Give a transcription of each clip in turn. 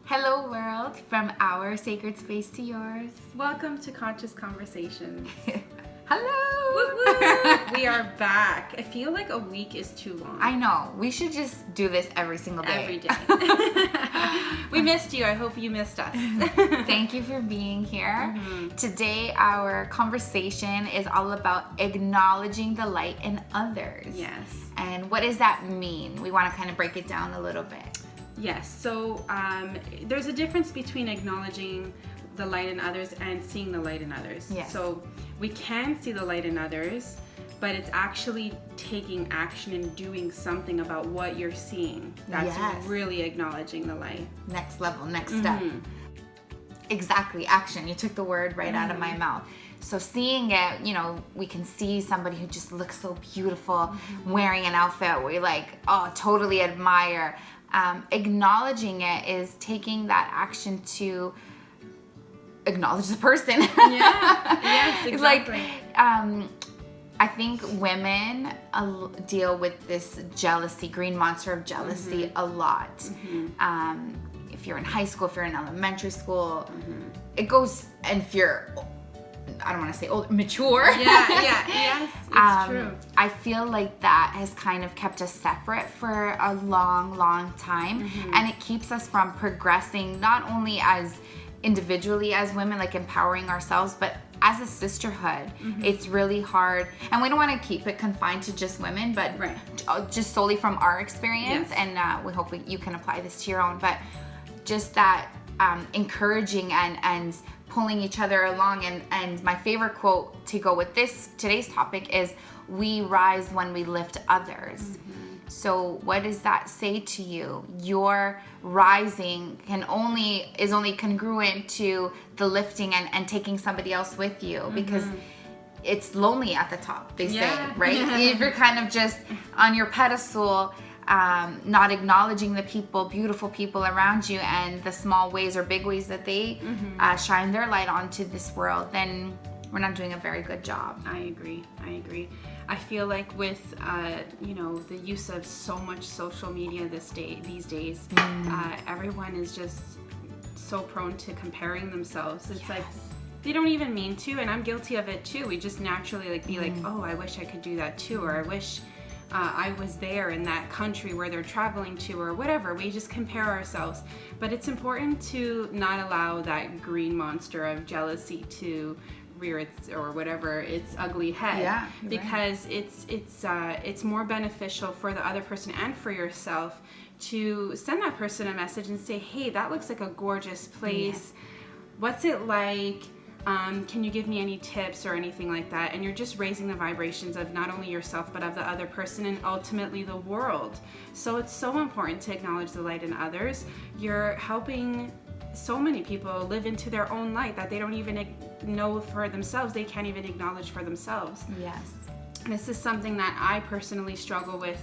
Hello world, from our sacred space to yours. Welcome to Conscious Conversations. Hello! Woo-woo! We are back. I feel like a week is too long. I know. We should just do this every single day. Every day. We missed you. I hope you missed us. Thank you for being here. Today our conversation is all about acknowledging the light in others. Yes. And what does that mean? We want to kind of break it down a little bit. Yes. So there's a difference between acknowledging the light in others and seeing the light in others. Yes. So we can see the light in others, but it's actually taking action and doing something about what you're seeing. That's really acknowledging the light. Next level, next step. Exactly, action. You took the word right out of my mouth. So seeing it, you know, we can see somebody who just looks so beautiful wearing an outfit we totally admire. Acknowledging it is taking that action to acknowledge the person. Yes, exactly. I think women deal with this jealousy, green monster of jealousy a lot. If you're in high school, if you're in elementary school, it goes, and if you're, I don't want to say old, mature. Yes, it's true. I feel like that has kind of kept us separate for a long, long time. And it keeps us from progressing, not only as individually as women, like empowering ourselves, but as a sisterhood. It's really hard. And we don't want to keep it confined to just women, but just solely from our experience. And we hope you can apply this to your own. But just that encouraging and pulling each other along. And my favorite quote to go with today's topic is, "We rise when we lift others." So what does that say to you? Your rising is only congruent to the lifting and taking somebody else with you, because it's lonely at the top, they say, right? If you're kind of just on your pedestal, not acknowledging the beautiful people around you and the small ways or big ways that they shine their light onto this world, then we're not doing a very good job. I agree. I feel like with the use of so much social media these days, everyone is just so prone to comparing themselves. It's like they don't even mean to, and I'm guilty of it too. We just naturally be like, oh, I wish I could do that too, or I wish I was there in that country where they're traveling to, or whatever. We just compare ourselves. But it's important to not allow that green monster of jealousy to rear its ugly head, because it's more beneficial for the other person and for yourself to send that person a message and say, hey, that looks like a gorgeous place. What's it like? Can you give me any tips or anything like that? And you're just raising the vibrations of not only yourself, but of the other person and ultimately the world. So it's so important to acknowledge the light in others. You're helping so many people live into their own light that they don't even know for themselves. They can't even acknowledge for themselves. Yes. This is something that I personally struggle with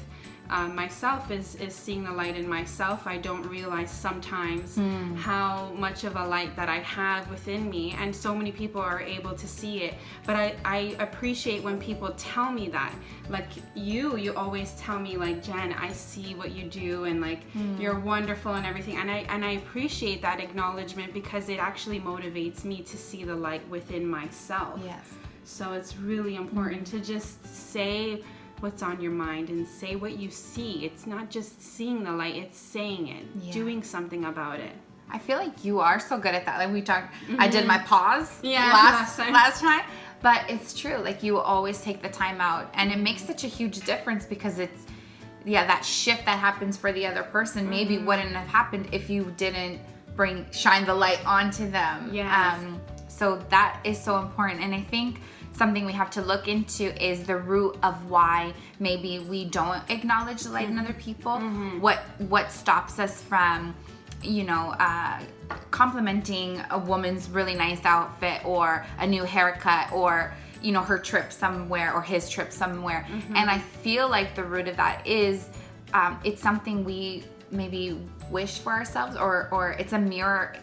myself, is seeing the light in myself. I don't realize sometimes how much of a light that I have within me, and so many people are able to see it. But I appreciate when people tell me that. Like you always tell me, like, Jen, I see what you do, and like you're wonderful and everything. And I appreciate that acknowledgement, because it actually motivates me to see the light within myself. Yes. So it's really important to just say what's on your mind and say what you see. It's not just seeing the light, it's saying it, doing something about it. I feel like you are so good at that. Like we talked, I did my pause last time. But it's true. Like you always take the time out, and it makes such a huge difference, because it's, that shift that happens for the other person maybe wouldn't have happened if you didn't shine the light onto them. Yes. So that is so important. And I think something we have to look into is the root of why maybe we don't acknowledge the light in other people. What stops us from, complimenting a woman's really nice outfit, or a new haircut, or her trip somewhere, or his trip somewhere. And I feel like the root of that is it's something we maybe wish for ourselves, or it's a mirror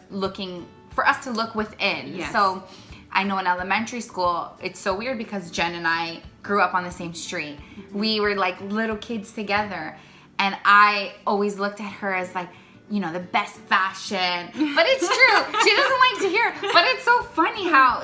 for us to look within. Yes. So I know in elementary school, it's so weird because Jen and I grew up on the same street. We were like little kids together. And I always looked at her as like, you know, the best fashion. But it's true. She doesn't like to hear it. But it's so funny how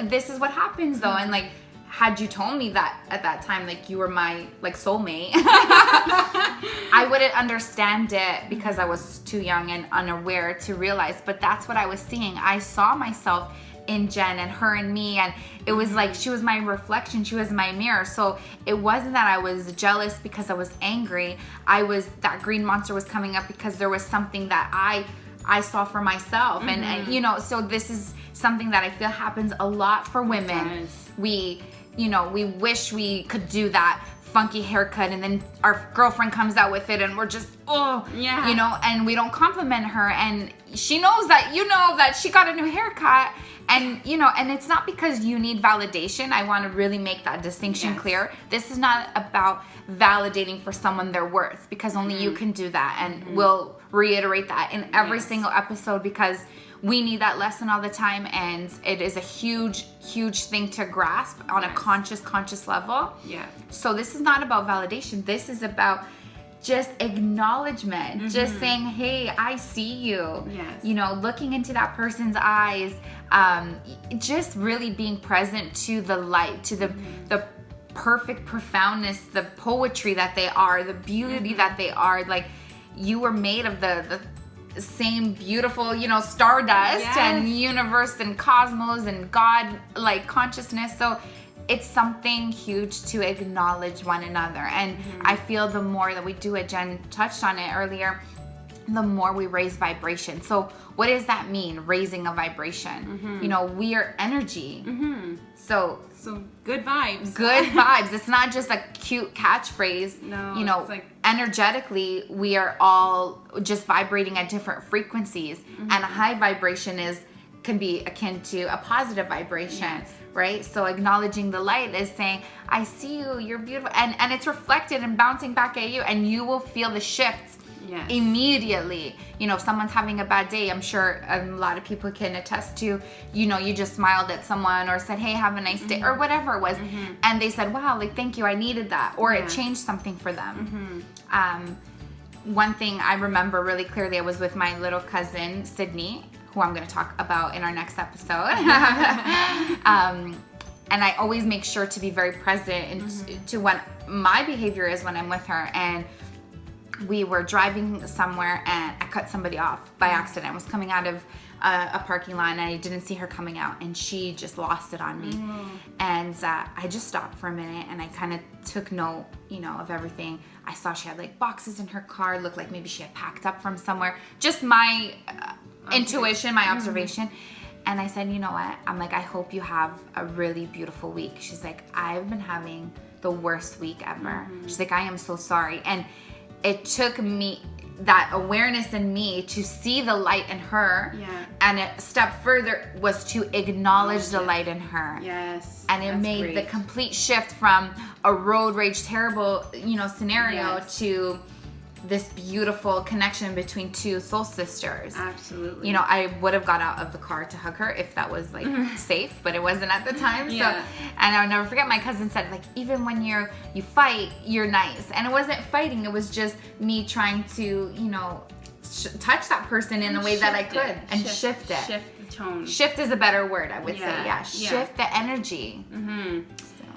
this is what happens though. And like, had you told me that at that time, like you were my like soulmate, I wouldn't understand it because I was too young and unaware to realize. But that's what I was seeing. I saw myself in Jen and her and me, and it was like she was my reflection, she was my mirror. So it wasn't that I was jealous because I was angry. That green monster was coming up because there was something that I saw for myself. And you know, so this is something that I feel happens a lot for women. We wish we could do that funky haircut, and then our girlfriend comes out with it and we're just, you know, and we don't compliment her, and she knows that, you know, that she got a new haircut. And, you know, and it's not because you need validation. I want to really make that distinction clear. This is not about validating for someone their worth, because only you can do that. And we'll reiterate that in every single episode, because we need that lesson all the time. And it is a huge, huge thing to grasp on a conscious level. Yeah. So this is not about validation. This is about just acknowledgement, just saying, hey, I see you. Yes. You know, looking into that person's eyes, just really being present to the light, to the perfect profoundness, the poetry that they are, the beauty that they are. Like, you were made of the same beautiful, you know, stardust and universe and cosmos and God, like, consciousness. So it's something huge to acknowledge one another. And I feel the more that we do it, Jen touched on it earlier, the more we raise vibration. So what does that mean, raising a vibration? You know, we are energy. So good vibes. Good vibes. It's not just a cute catchphrase. No, you know, it's like, energetically, we are all just vibrating at different frequencies. And a high vibration can be akin to a positive vibration. Right? So acknowledging the light is saying, I see you, you're beautiful. And it's reflected and bouncing back at you, and you will feel the shifts immediately. You know, if someone's having a bad day, I'm sure a lot of people can attest to, you know, you just smiled at someone or said, hey, have a nice day, or whatever it was. And they said, wow, like, thank you, I needed that. Or it changed something for them. One thing I remember really clearly, I was with my little cousin, Sydney, who I'm going to talk about in our next episode. And I always make sure to be very present to what my behavior is when I'm with her. And we were driving somewhere and I cut somebody off by accident. I was coming out of a parking lot and I didn't see her coming out, and she just lost it on me. And I just stopped for a minute and I kind of took note, you know, of everything. I saw she had like boxes in her car. It looked like maybe she had packed up from somewhere. Just my intuition, my observation. And I said, you know what? I'm like, I hope you have a really beautiful week. She's like, I've been having the worst week ever. She's like, I am so sorry. And it took me, that awareness in me, to see the light in her. And a step further was to acknowledge the light in her. And it made the complete shift from a road rage, terrible, you know, scenario to this beautiful connection between two soul sisters. Absolutely. You know, I would have got out of the car to hug her if that was like safe, but it wasn't at the time. So, and I'll never forget, my cousin said, like, even when you fight, you're nice. And it wasn't fighting, it was just me trying to, you know, touch that person in a way that I could and shift it. Shift the tone. Shift is a better word, I would say. Shift the energy.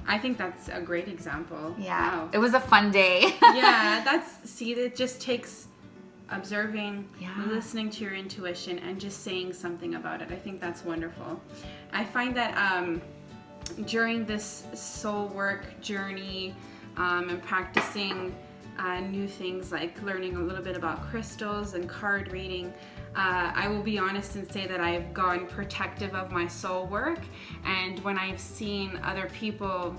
I think that's a great example. Wow. It was a fun day. It just takes observing, listening to your intuition, and just saying something about it. I think that's wonderful. I find that during this soul work journey and practicing new things, like learning a little bit about crystals and card reading, I will be honest and say that I've gone protective of my soul work. And when I've seen other people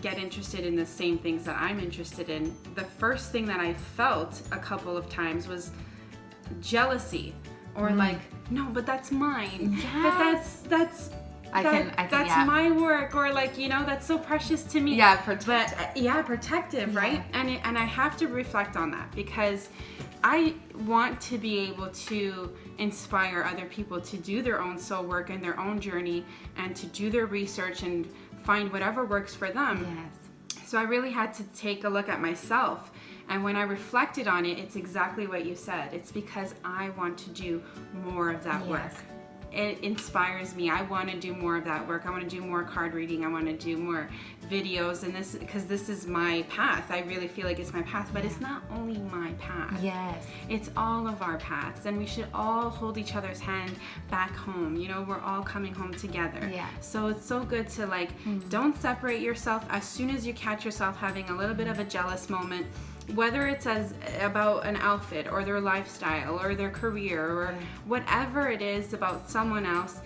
get interested in the same things that I'm interested in, the first thing that I felt a couple of times was jealousy, or like, no, but that's mine. But that's my work, or like, you know, that's so precious to me. Protective, right? And I have to reflect on that, because I want to be able to inspire other people to do their own soul work and their own journey, and to do their research and find whatever works for them. So I really had to take a look at myself And when I reflected on it, it's exactly what you said. It's because I want to do more of that work. It inspires me. I want to do more of that work. I want to do more card reading. I want to do more videos, and this, because this is my path. I really feel like it's my path, but it's not only my path. Yes. It's all of our paths, and we should all hold each other's hand back home. You know, we're all coming home together. Yeah. So it's so good to like, don't separate yourself. As soon as you catch yourself having a little bit of a jealous moment, whether it's about an outfit or their lifestyle or their career or whatever it is about someone else,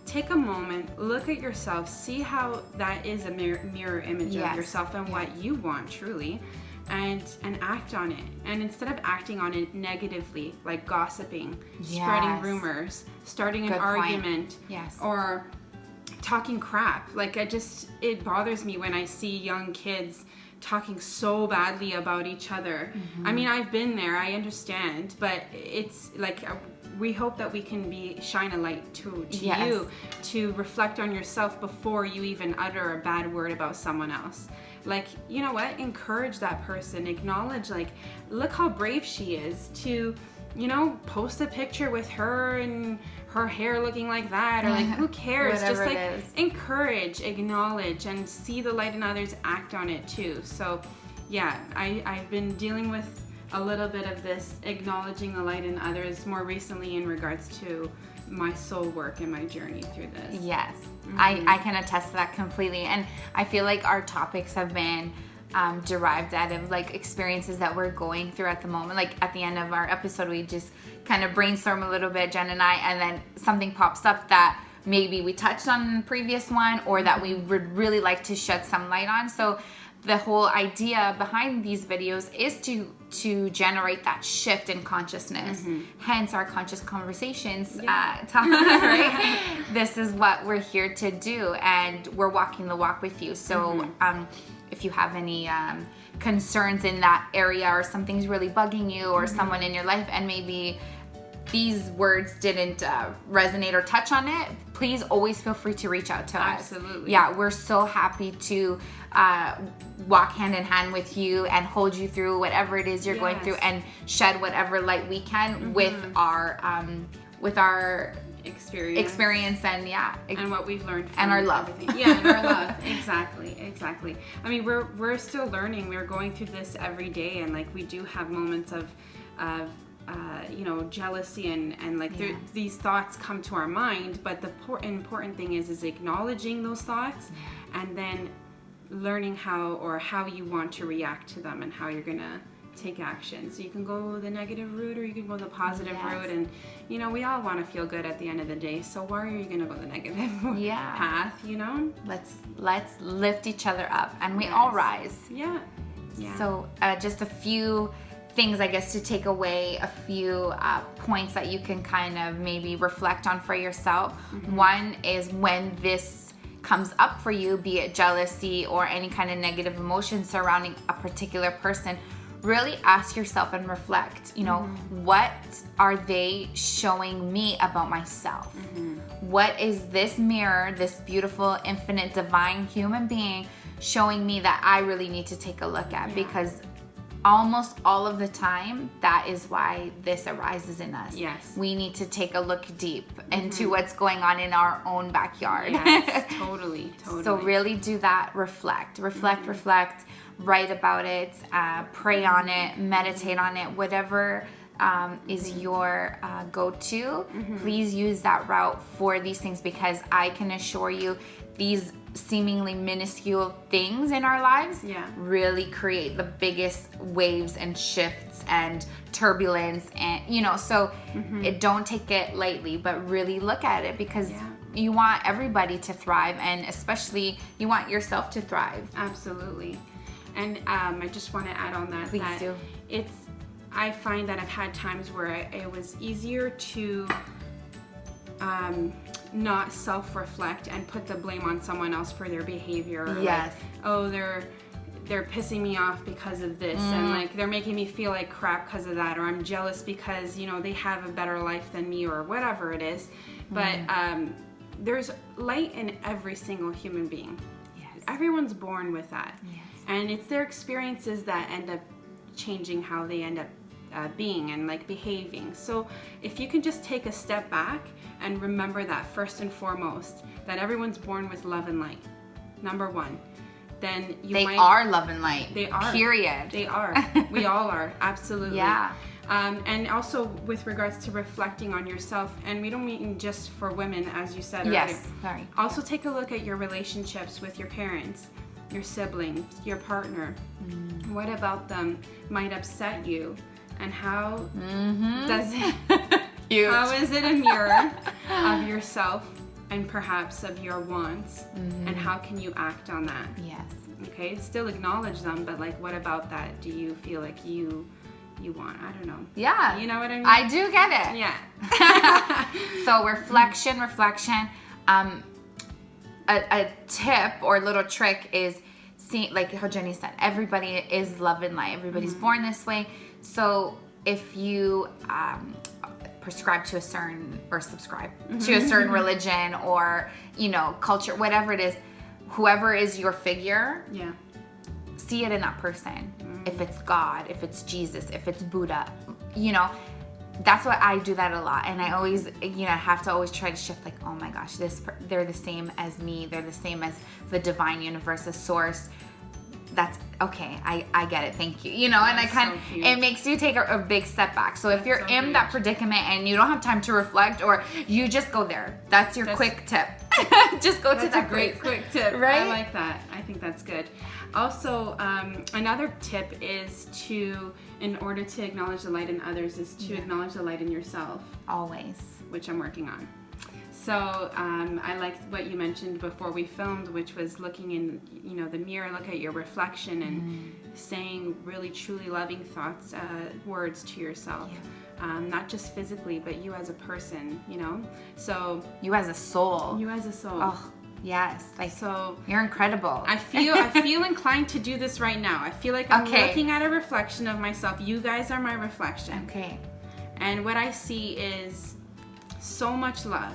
take a moment, look at yourself, see how that is a mirror image of yourself and what you want truly, and act on it. And instead of acting on it negatively, like gossiping, spreading rumors, starting an argument, or talking crap, like it bothers me when I see young kids talking so badly about each other. I mean, I've been there, I understand, but it's like we hope that we can shine a light to you, to reflect on yourself before you even utter a bad word about someone else. Like, you know what, encourage that person, acknowledge, like, look how brave she is to, you know, post a picture with her and her hair looking like that, or like, who cares? Just like encourage, acknowledge, and see the light in others, act on it too. So yeah, I've been dealing with a little bit of this acknowledging the light in others more recently in regards to my soul work and my journey through this. Yes. I can attest to that completely. And I feel like our topics have been derived out of like experiences that we're going through at the moment. Like at the end of our episode, we just kind of brainstorm a little bit, Jen and I, and then something pops up that maybe we touched on in the previous one or that we would really like to shed some light on. So the whole idea behind these videos is to generate that shift in consciousness. Hence our conscious conversations right? This is what we're here to do, and we're walking the walk with you. So if you have any concerns in that area, or something's really bugging you, or someone in your life, and maybe these words didn't resonate or touch on it, please always feel free to reach out to us. Absolutely. Yeah, we're so happy to walk hand in hand with you and hold you through whatever it is you're going through, and shed whatever light we can with our experience and and what we've learned from and our love. And our love. Exactly. I mean, we're still learning. We're going through this every day, and like we do have moments of you know, jealousy and like these thoughts come to our mind, but the important thing is acknowledging those thoughts and then learning how you want to react to them and how you're gonna take action. So you can go the negative route or you can go the positive route, and you know, we all want to feel good at the end of the day, so why are you gonna go the negative path, you know? Let's lift each other up, and we all rise. So just a few things, I guess, to take away, a few points that you can kind of maybe reflect on for yourself. One is, when this comes up for you, be it jealousy or any kind of negative emotion surrounding a particular person, really ask yourself and reflect, you know, what are they showing me about myself? What is this mirror, this beautiful, infinite, divine human being showing me that I really need to take a look at? Because almost all of the time, that is why this arises in us. We need to take a look deep into what's going on in our own backyard. Totally. So really do that. Reflect, write about it, pray on it, meditate on it, whatever is your go-to. Please use that route for these things, because I can assure you, these seemingly minuscule things in our lives really create the biggest waves and shifts and turbulence, and you know, so don't take it lightly, but really look at it, because you want everybody to thrive, and especially you want yourself to thrive. Absolutely. And I just want to add on that. Please do. I find that I've had times where it was easier to not self-reflect and put the blame on someone else for their behavior. Like, oh, they're pissing me off because of this, and like they're making me feel like crap because of that, or I'm jealous because, you know, they have a better life than me, or whatever it is. But there's light in every single human being. Everyone's born with that. And it's their experiences that end up changing how they end up being and like behaving. So if you can just take a step back and remember that first and foremost, that everyone's born with love and light, number one, then they are love and light. They are. Period. They are. We all are. Absolutely. Yeah. And also with regards to reflecting on yourself, and we don't mean just for women, as you said earlier. Yes. Sorry. Also take a look at your relationships with your parents, your siblings, your partner. What about them might upset you? And how does it? Huge. How is it a mirror of yourself and perhaps of your wants? And how can you act on that? Yes. Okay, still acknowledge them, but like, what about that? Do you feel like you want? I don't know. Yeah. You know what I mean? I do get it. Yeah. So reflection. A tip or little trick is see, like how Jenny said, everybody is love and light. Everybody's born this way. So if you prescribe to a certain or subscribe to a certain religion or, you know, culture, whatever it is, whoever is your figure, Yeah. see it in that person. If it's God, if it's Jesus, if it's Buddha, you know, that's what I do that a lot. And I always, you know, have to always try to shift like, oh my gosh, they're the same as me. They're the same as the divine universe, the source. That's okay. I get it. Thank you. You know, and I kind of, it makes you take a big step back. So if you're in that predicament and you don't have time to reflect, or you just go there, that's your quick tip. Just go to that. That's a great quick tip. Right? I like that. I think that's good. Also, another tip is to, in order to acknowledge the light in others, is to acknowledge the light in yourself. Always. Which I'm working on. So I liked what you mentioned before we filmed, which was looking in, you know, the mirror, look at your reflection and saying really truly loving thoughts, words to yourself. Yeah. Not just physically, but you as a person, you know? So you as a soul. You as a soul. Oh, yes. Like, so you're incredible. I feel inclined to do this right now. I feel like I'm looking at a reflection of myself. You guys are my reflection. Okay. And what I see is so much love,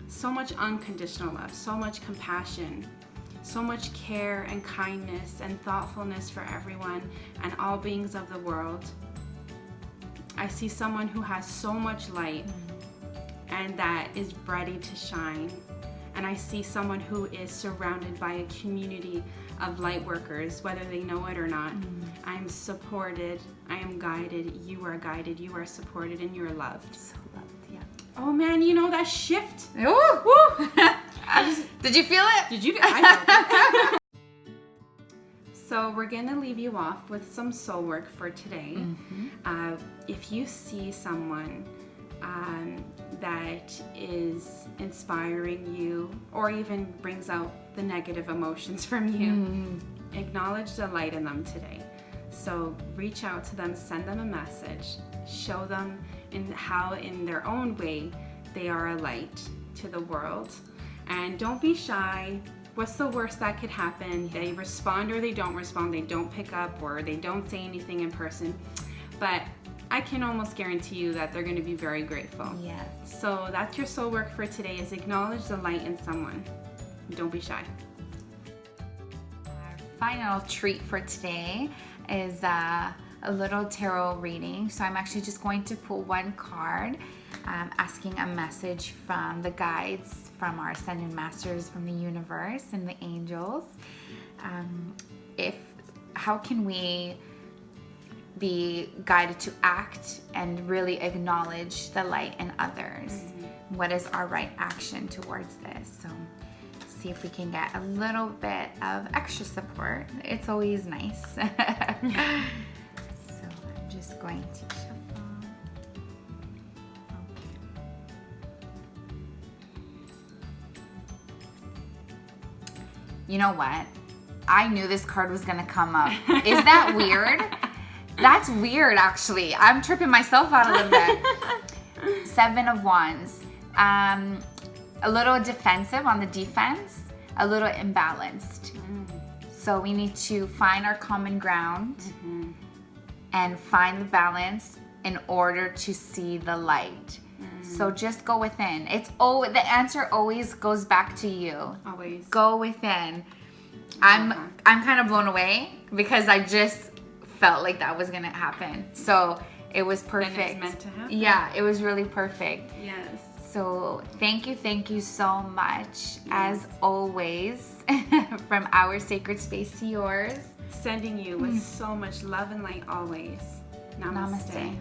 so much unconditional love, so much compassion, so much care and kindness and thoughtfulness for everyone and all beings of the world. I see someone who has so much light and that is ready to shine. And I see someone who is surrounded by a community of light workers, whether they know it or not. I am supported, I am guided, you are supported, and you're loved. So loved, yeah. Oh man, you know that shift? Ooh, woo. Did you feel it? Did you? I felt it. So we're gonna leave you off with some soul work for today. If you see someone that is inspiring you or even brings out the negative emotions from you, acknowledge the light in them today. So reach out to them, send them a message, show them how in their own way they are a light to the world. And don't be shy. What's the worst that could happen? They respond or they don't respond, they don't pick up or they don't say anything in person. But I can almost guarantee you that they're going to be very grateful. Yes. So that's your soul work for today, is acknowledge the light in someone. Don't be shy. Our final treat for today is a little tarot reading. So I'm actually just going to pull one card, asking a message from the guides, from our ascended masters, from the universe and the angels. How can we be guided to act and really acknowledge the light in others? What is our right action towards this? So see if we can get a little bit of extra support. It's always nice. So I'm just going to shuffle. Okay. You know what? I knew this card was gonna come up. Is that weird? That's weird, actually. I'm tripping myself out a little bit. 7 of Wands. A little defensive on the defense, a little imbalanced. So we need to find our common ground and find the balance in order to see the light. So just go within. The answer always goes back to you. Always. Go within. I'm kind of blown away because I just felt like that was gonna happen. So it was perfect. And it's meant to happen. Yeah, it was really perfect. Yes. So thank you so much, as always, from our sacred space to yours. Sending you with so much love and light always. Namaste. Namaste.